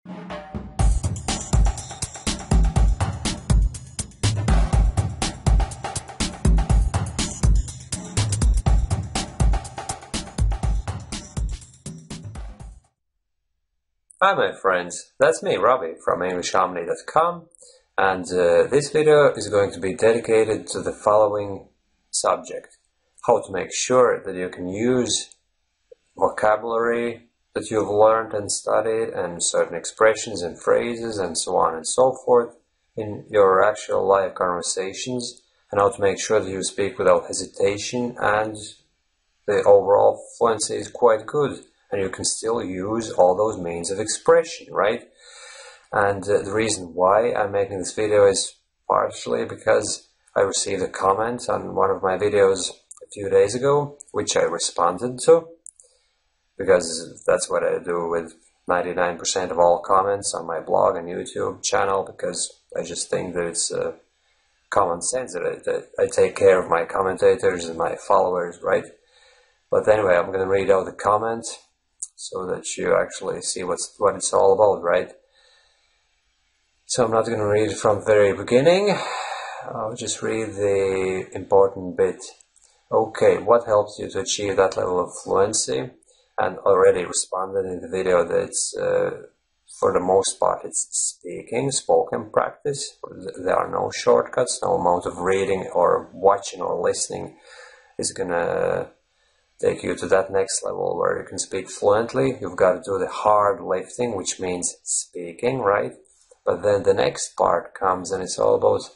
Hi my friends, that's me, Robbie from EnglishHarmony.com, and this video is going to be dedicated to the following subject: how to make sure that you can use vocabulary that you've learned and studied and certain expressions and phrases and so on and so forth in your actual live conversations, and how to make sure that you speak without hesitation and the overall fluency is quite good. And you can still use all those means of expression, right? And the reason why I'm making this video is partially because I received a comment on one of my videos a few days ago, which I responded to, because that's what I do with 99% of all comments on my blog and YouTube channel, because I just think that it's common sense that I take care of my commentators and my followers, right? But anyway, I'm going to read out the comment so that you actually see what it's all about, right? So I'm not going to read it from the very beginning. I'll just read the important bit. Okay, what helps you to achieve that level of fluency? And already responded in the video that it's, for the most part, it's spoken practice. There are no shortcuts, no amount of reading or watching or listening is going to take you to that next level where you can speak fluently. You've got to do the hard lifting, which means speaking, right? But then the next part comes and it's all about,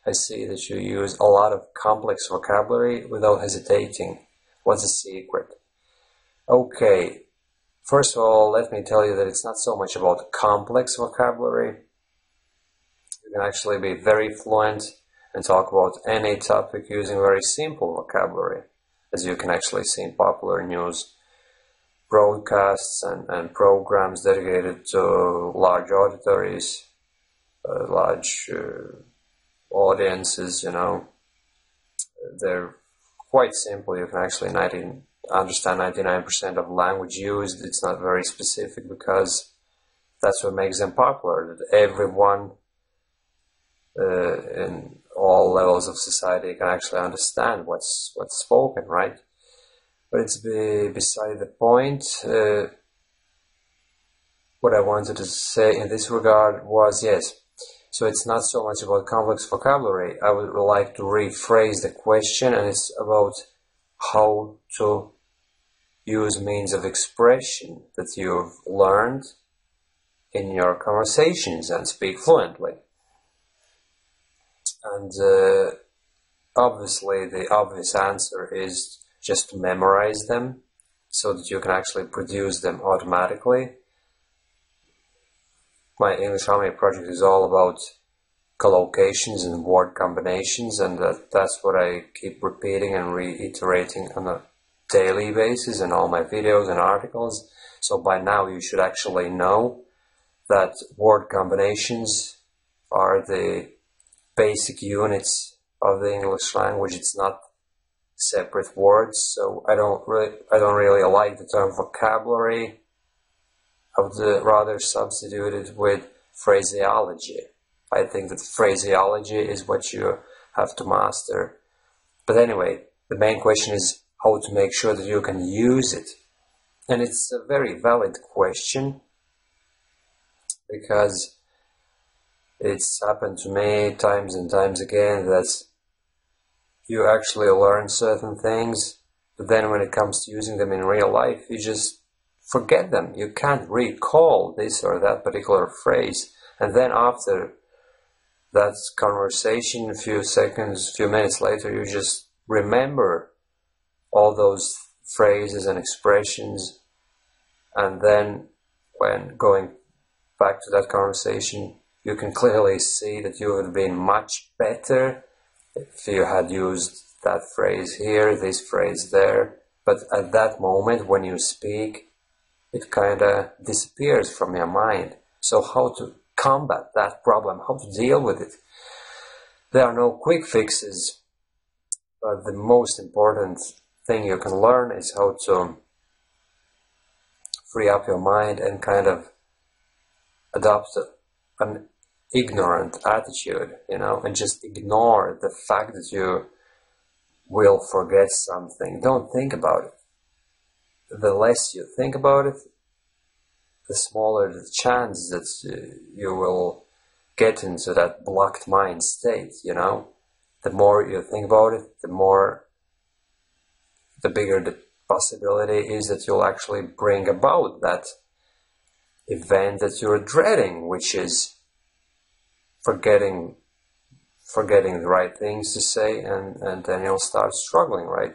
I see that you use a lot of complex vocabulary without hesitating. What's the secret? Okay, first of all, let me tell you that it's not so much about complex vocabulary. You can actually be very fluent and talk about any topic using very simple vocabulary, as you can actually see in popular news broadcasts and programs dedicated to large auditories, large audiences, you know. They're quite simple. You can actually understand 99% of language used. It's not very specific because that's what makes them popular, that everyone in all levels of society can actually understand what's spoken, right? But it's beside the point. What I wanted to say in this regard was, yes, so it's not so much about complex vocabulary. I would like to rephrase the question, and it's about how to use means of expression that you've learned in your conversations and speak fluently. And obviously the obvious answer is just to memorize them so that you can actually produce them automatically. My English Harmony project is all about collocations and word combinations, and that's what I keep repeating and reiterating on a daily basis in all my videos and articles. So by now you should actually know that word combinations are the basic units of the English language. It's not separate words. So I don't really like the term vocabulary. I would rather substitute it with phraseology. I think that phraseology is what you have to master. But anyway, the main question is how to make sure that you can use it. And it's a very valid question, because it's happened to me times and times again that you actually learn certain things, but then when it comes to using them in real life, you just forget them. You can't recall this or that particular phrase. And then after that conversation, a few seconds, a few minutes later, you just remember all those phrases and expressions. And then when going back to that conversation, you can clearly see that you would have been much better if you had used that phrase here, this phrase there. But at that moment when you speak, it kind of disappears from your mind. So how to combat that problem, how to deal with it? There are no quick fixes, but the most important thing you can learn is how to free up your mind and kind of adopt an ignorant attitude, and just ignore the fact that you will forget something. Don't think about it. The less you think about it, the smaller the chance that you will get into that blocked mind state, The more you think about it, the bigger the possibility is that you'll actually bring about that event that you're dreading, which is forgetting the right things to say, and then you'll start struggling, right?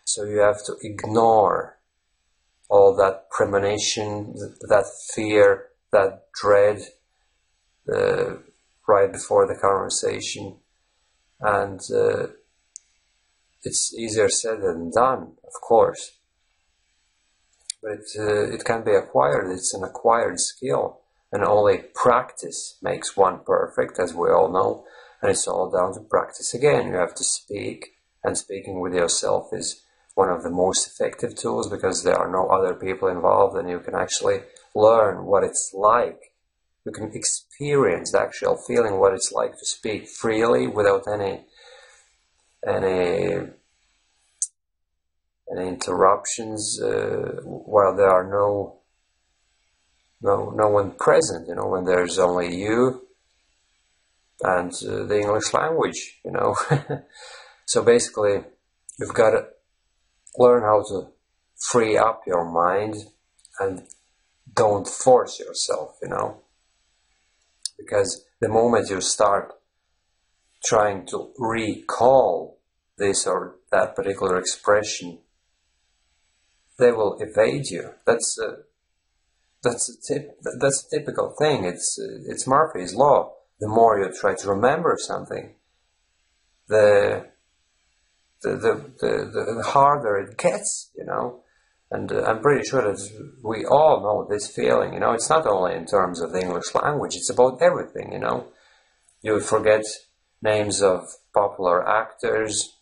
So you have to ignore all that premonition, that fear, that dread right before the conversation. And it's easier said than done, of course. But it can be acquired. It's an acquired skill. And only practice makes one perfect, as we all know. And it's all down to practice again. You have to speak. And speaking with yourself is one of the most effective tools, because there are no other people involved, and you can actually learn what it's like. You can experience the actual feeling, what it's like to speak freely without any interruptions, while there are no one present, when there's only you and the English language, So basically, you've got to learn how to free up your mind and don't force yourself, Because the moment you start trying to recall this or that particular expression, they will evade you. That's a typical thing. It's Murphy's law. The more you try to remember something, the harder it gets, And I'm pretty sure that we all know this feeling, It's not only in terms of the English language, it's about everything, You forget names of popular actors,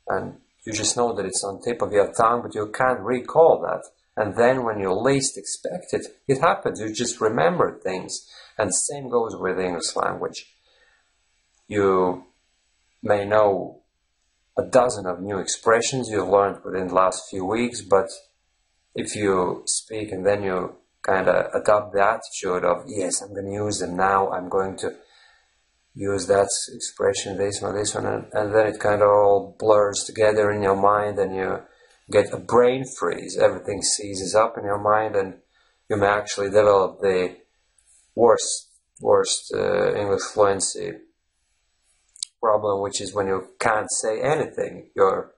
and you just know that it's on tip of your tongue, but you can't recall that. And then when you least expect it, it happens. You just remember things. And same goes with the English language. You may know a dozen of new expressions you've learned within the last few weeks, but if you speak and then you kind of adopt the attitude of, yes, I'm going to use them now, I'm going to use that expression, this one, and then it kind of all blurs together in your mind, and you get a brain freeze. Everything seizes up in your mind, and you may actually develop the worst English fluency problem, which is when you can't say anything. Your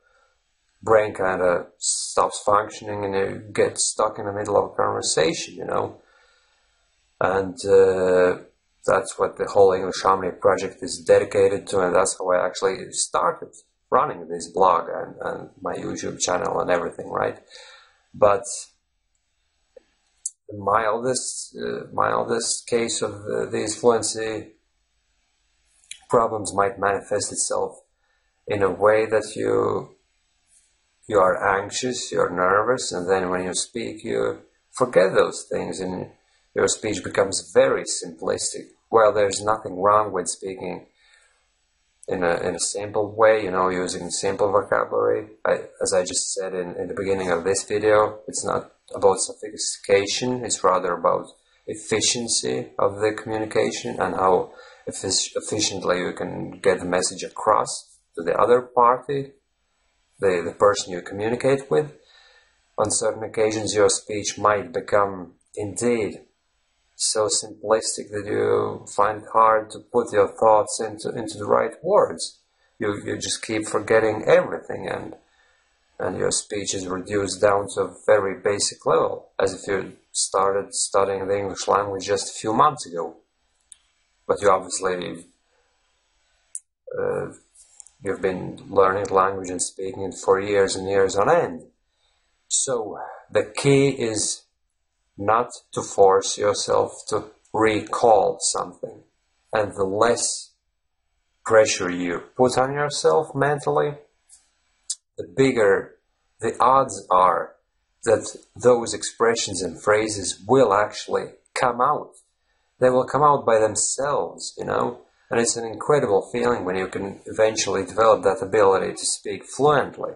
brain kind of stops functioning, and you get stuck in the middle of a conversation, And that's what the whole English Harmony project is dedicated to, and that's how I actually started running this blog and my YouTube channel and everything, right? But the mildest case of these fluency problems might manifest itself in a way that you are anxious, you're nervous, and then when you speak, you forget those things, and your speech becomes very simplistic. Well, there's nothing wrong with speaking in a simple way, using simple vocabulary. As I just said in the beginning of this video, it's not about sophistication, it's rather about efficiency of the communication and how efficiently you can get the message across to the other party, the person you communicate with. On certain occasions, your speech might become, indeed, so simplistic that you find it hard to put your thoughts into the right words. You just keep forgetting everything, and your speech is reduced down to a very basic level, as if you started studying the English language just a few months ago. But you obviously you've been learning the language and speaking it for years and years on end. So the key is not to force yourself to recall something. And the less pressure you put on yourself mentally, the bigger the odds are that those expressions and phrases will actually come out. they will come out by themselves, you know? And it's an incredible feeling when you can eventually develop that ability to speak fluently,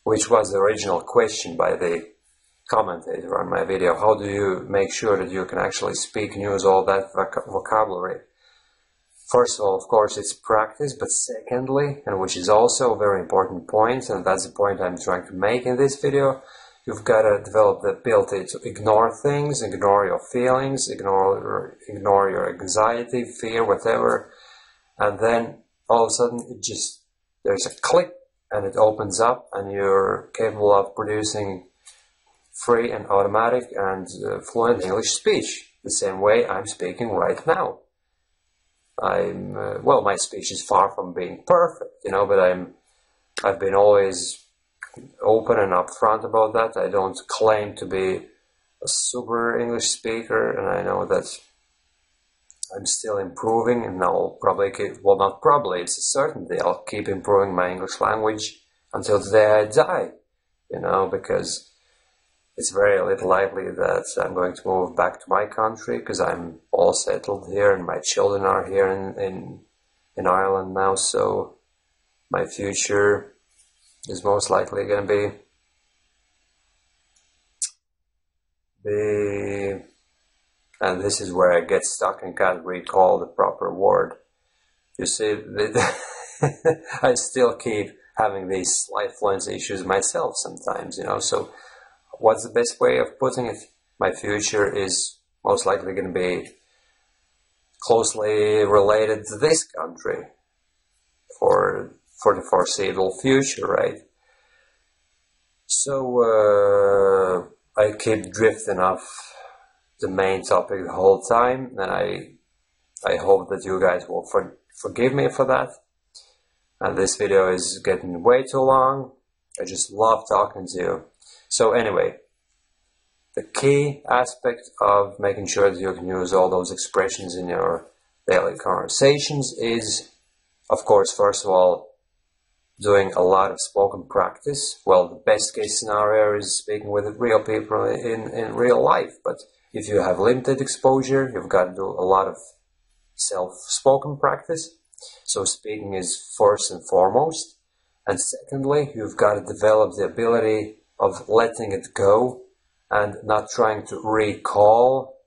which was the original question by the commentator on my video. How do you make sure that you can actually speak and use all that vocabulary? First of all, of course, it's practice, but secondly, and which is also a very important point, and that's the point I'm trying to make in this video, you've got to develop the ability to ignore things, ignore your feelings, ignore your anxiety, fear, whatever, and then all of a sudden there's a click and it opens up and you're capable of producing free and automatic and fluent English speech, the same way I'm speaking right now. Well, my speech is far from being perfect, you know, but I've been always open and upfront about that. I don't claim to be a super English speaker, and I know that I'm still improving, and I'll probably well, not probably, it's a certainty, I'll keep improving my English language until the day I die, you know, because it's very little likely that I'm going to move back to my country, because I'm all settled here and my children are here in Ireland now, so my future is most likely going to be, and this is where I get stuck and can't recall the proper word. You see, I still keep having these slight fluency issues myself sometimes, you know, so what's the best way of putting it? My future is most likely going to be closely related to this country for the foreseeable future, right? So I keep drifting off the main topic the whole time, and I hope that you guys will forgive me for that. And this video is getting way too long. I just love talking to you. So anyway, the key aspect of making sure that you can use all those expressions in your daily conversations is, of course, first of all, doing a lot of spoken practice. Well, the best case scenario is speaking with real people in real life, but if you have limited exposure, you've got to do a lot of self-spoken practice. So speaking is first and foremost. And secondly, you've got to develop the ability of letting it go and not trying to recall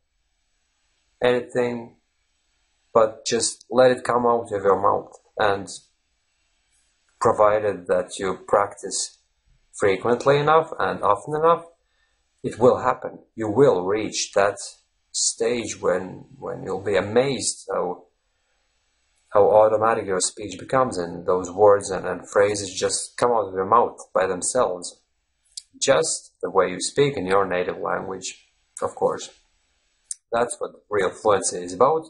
anything, but just let it come out of your mouth. And provided that you practice frequently enough and often enough, it will happen. You will reach that stage when you'll be amazed how automatic your speech becomes, and those words and phrases just come out of your mouth by themselves. Just the way you speak in your native language, of course. That's what real fluency is about.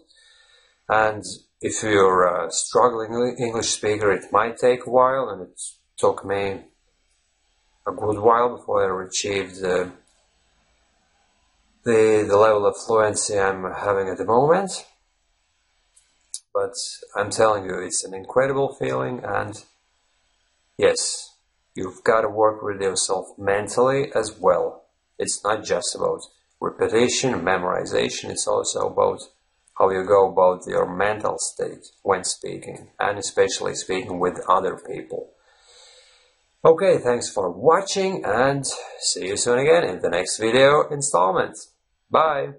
And if you're a struggling English speaker, it might take a while, and it took me a good while before I achieved the level of fluency I'm having at the moment. But I'm telling you, it's an incredible feeling, and yes, you've got to work with yourself mentally as well. It's not just about repetition, memorization, it's also about how you go about your mental state when speaking, and especially speaking with other people. Okay, thanks for watching, and see you soon again in the next video installment. Bye!